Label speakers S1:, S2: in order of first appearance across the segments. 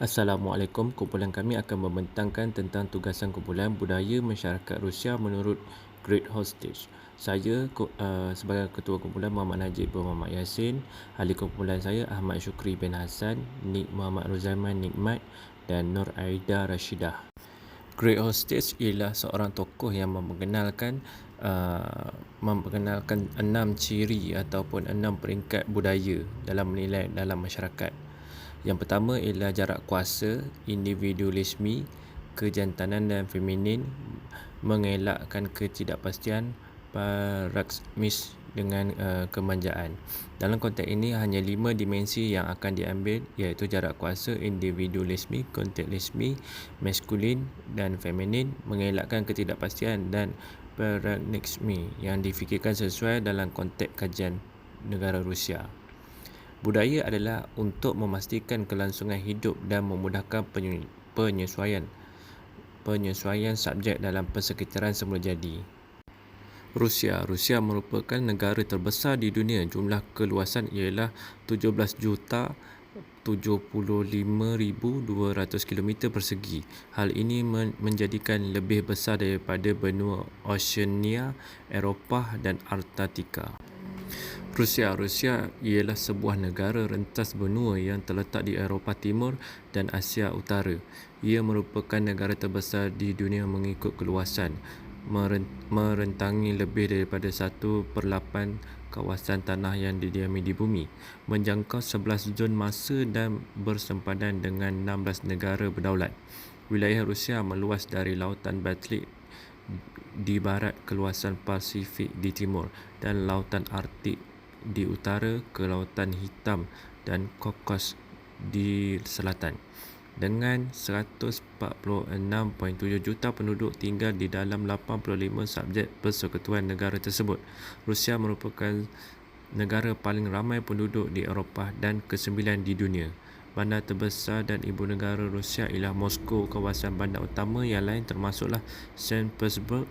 S1: Assalamualaikum. Kumpulan kami akan membentangkan tentang tugasan kumpulan budaya masyarakat Rusia menurut Great Hostage. Saya sebagai ketua kumpulan Muhammad Najib bin Muhammad Yassin, ahli kumpulan saya Ahmad Syukri bin Hassan, Nik Muhammad Ruzaiman Nikmat dan Nur Aida Rashidah. Great Hostage ialah seorang tokoh yang memperkenalkan 6 ciri ataupun 6 peringkat budaya dalam menilai dalam masyarakat. Yang pertama ialah jarak kuasa, individualisme, kejantanan dan feminin, mengelakkan ketidakpastian, pragmatisme dengan kemanjaan. Dalam konteks ini hanya 5 dimensi yang akan diambil, iaitu jarak kuasa, individualisme, kontekstualisme, maskulin dan feminin, mengelakkan ketidakpastian dan pragmatisme yang difikirkan sesuai dalam konteks kajian negara Rusia. Budaya adalah untuk memastikan kelangsungan hidup dan memudahkan penyesuaian subjek dalam persekitaran semula jadi. Rusia merupakan negara terbesar di dunia. Jumlah keluasan ialah 17,075,200 km persegi. Hal ini menjadikan lebih besar daripada benua Oceania, Eropah dan Antartika. Rusia ialah sebuah negara rentas benua yang terletak di Eropah Timur dan Asia Utara. Ia merupakan negara terbesar di dunia mengikut keluasan, merentangi lebih daripada 1/8 kawasan tanah yang didiami di bumi, menjangkau 11 zon masa dan bersempadan dengan 16 negara berdaulat. Wilayah Rusia meluas dari Lautan Baltik di barat ke Luasan Pasifik di timur dan Lautan Arktik di utara ke Lautan Hitam dan Kaukasus di selatan. Dengan 146.7 juta penduduk tinggal di dalam 85 subjek persekutuan negara tersebut, Rusia merupakan negara paling ramai penduduk di Eropah dan ke-9 di dunia. Bandar terbesar dan ibu negara Rusia ialah Moskow. Kawasan bandar utama yang lain termasuklah Saint Petersburg,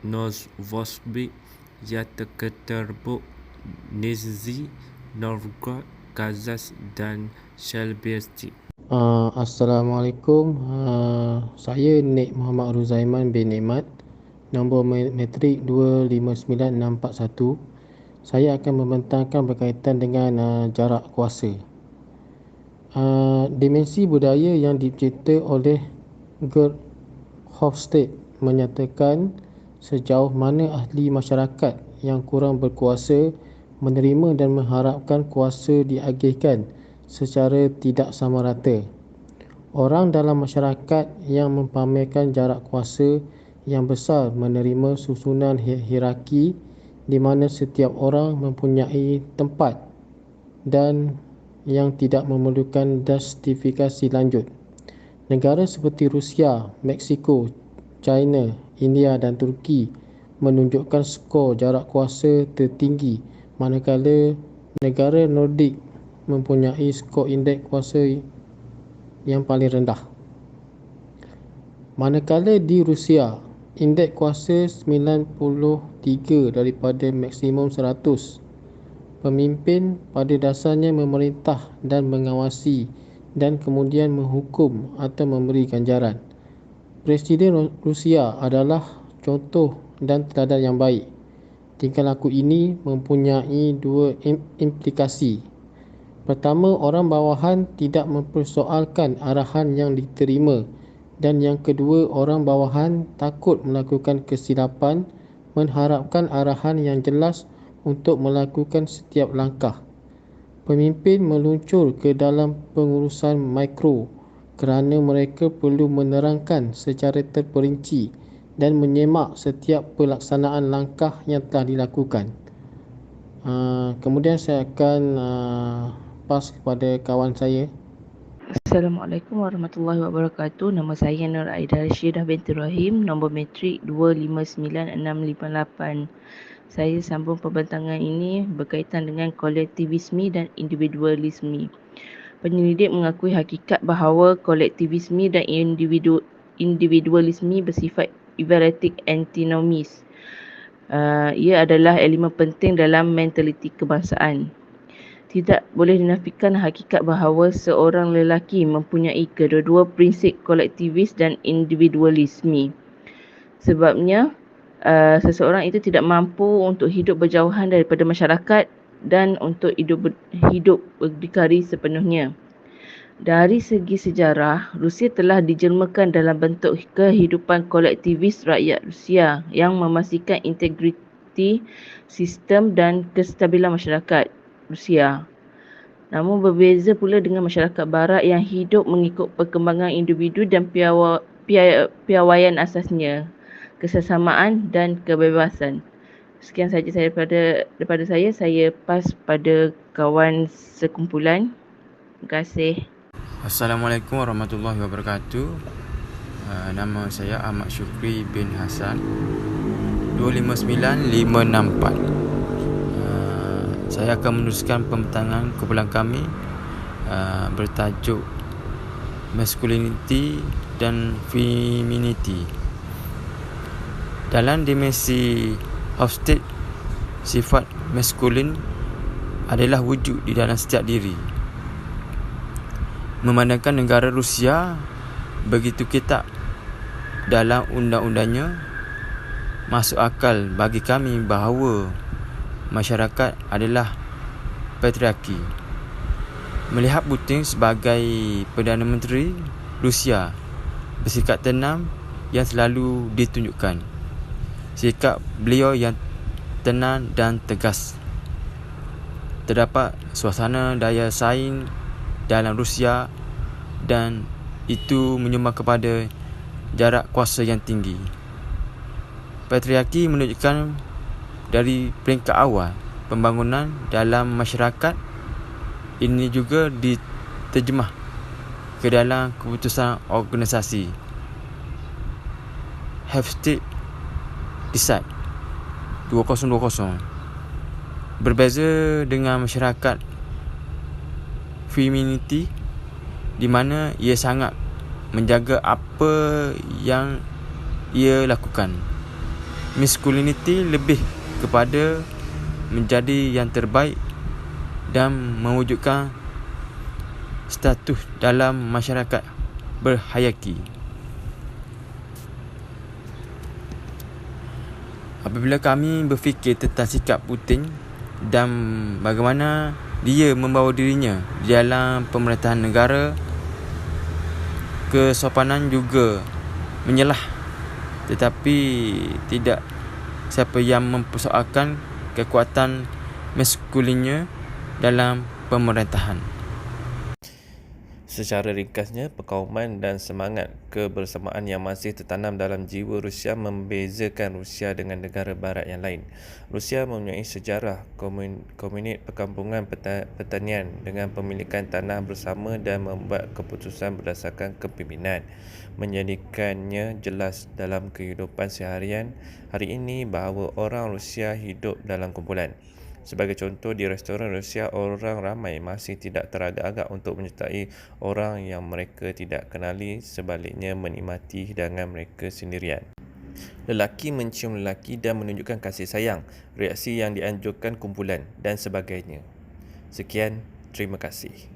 S1: Novosibirsk, Yekaterinburg, Nizhny Novgorod, Kazan dan Chelyabinsk.
S2: Assalamualaikum. Saya Nik Muhammad Ruzaiman bin Nikmat, nombor matrik 259641. Saya akan membentangkan berkaitan dengan jarak kuasa. Dimensi budaya yang dicipta oleh Gerd Hofstede menyatakan sejauh mana ahli masyarakat yang kurang berkuasa menerima dan mengharapkan kuasa diagihkan secara tidak sama rata. Orang dalam masyarakat yang mempamerkan jarak kuasa yang besar menerima susunan hierarki di mana setiap orang mempunyai tempat dan yang tidak memerlukan justifikasi lanjut. Negara seperti Rusia, Meksiko, China, India dan Turki menunjukkan skor jarak kuasa tertinggi, manakala negara Nordik mempunyai skor indeks kuasa yang paling rendah. Manakala di Rusia, indeks kuasa 93 daripada maksimum 100. Pemimpin pada dasarnya memerintah dan mengawasi dan kemudian menghukum atau memberi ganjaran. Presiden Rusia adalah contoh dan teladan yang baik. Tingkah laku ini mempunyai dua implikasi. Pertama, orang bawahan tidak mempersoalkan arahan yang diterima, dan yang kedua, orang bawahan takut melakukan kesilapan, mengharapkan arahan yang jelas untuk melakukan setiap langkah. Pemimpin meluncur ke dalam pengurusan mikro kerana mereka perlu menerangkan secara terperinci dan menyemak setiap pelaksanaan langkah yang telah dilakukan. Kemudian saya akan pas kepada kawan saya.
S3: Assalamualaikum warahmatullahi wabarakatuh. Nama saya Nur Aida Rashidah binti Rahim, nombor matrik 259658. Saya sambung pembentangan ini berkaitan dengan kolektivisme dan individualisme. Penyelidik mengakui hakikat bahawa kolektivisme dan individualisme bersifat evaluatif antinomis. Ia adalah elemen penting dalam mentaliti kebangsaan. tidak boleh dinafikan hakikat bahawa seorang lelaki mempunyai kedua-dua prinsip kolektivis dan individualisme. Sebabnya, seseorang itu tidak mampu untuk hidup berjauhan daripada masyarakat dan untuk hidup berdikari sepenuhnya. Dari segi sejarah, Rusia telah dijelmakan dalam bentuk kehidupan kolektivis rakyat Rusia yang memastikan integriti sistem dan kestabilan masyarakat Rusia. Namun berbeza pula dengan masyarakat barat yang hidup mengikut perkembangan individu dan piawaian asasnya, kesesamaan dan kebebasan. Sekian sahaja daripada saya pas pada kawan sekumpulan. Terima kasih.
S4: Assalamualaikum warahmatullahi wabarakatuh. Nama saya Ahmad Syukri bin Hassan, 259564. Saya akan meneruskan pembentangan kumpulan kami bertajuk Masculinity dan Femininity. Dalam dimensi Hofstede, sifat maskulin adalah wujud di dalam setiap diri. Memandangkan negara Rusia begitu ketat dalam undang-undangnya, masuk akal bagi kami bahawa masyarakat adalah patriarki. Melihat Putin sebagai Perdana Menteri Rusia, bersikap tenang yang selalu ditunjukkan. Sikap beliau yang tenang dan tegas. Terdapat suasana daya saing dalam Rusia dan itu menyumbang kepada jarak kuasa yang tinggi. Patriarki menunjukkan dari peringkat awal pembangunan dalam masyarakat ini juga diterjemah ke dalam keputusan organisasi. Hofstede Decide 2020. Berbeza dengan masyarakat femininity di mana ia sangat menjaga apa yang ia lakukan. Masculinity lebih kepada menjadi yang terbaik dan mewujudkan status dalam masyarakat berhierarki. Apabila kami berfikir tentang sikap Putin dan bagaimana dia membawa dirinya di dalam pemerintahan negara, kesopanan juga menyelah, tetapi tidak siapa yang mempersoalkan kekuatan maskulinnya dalam pemerintahan.
S1: Secara ringkasnya, perkauman dan semangat kebersamaan yang masih tertanam dalam jiwa Rusia membezakan Rusia dengan negara barat yang lain. Rusia mempunyai sejarah komunit perkampungan pertanian dengan pemilikan tanah bersama dan membuat keputusan berdasarkan kepimpinan, menjadikannya jelas dalam kehidupan seharian hari ini bahawa orang Rusia hidup dalam kumpulan. Sebagai contoh, di restoran Rusia, orang ramai masih tidak teragak-agak untuk menyertai orang yang mereka tidak kenali, sebaliknya menikmati hidangan mereka sendirian. Lelaki mencium lelaki dan menunjukkan kasih sayang, reaksi yang dianjurkan kumpulan dan sebagainya. Sekian, terima kasih.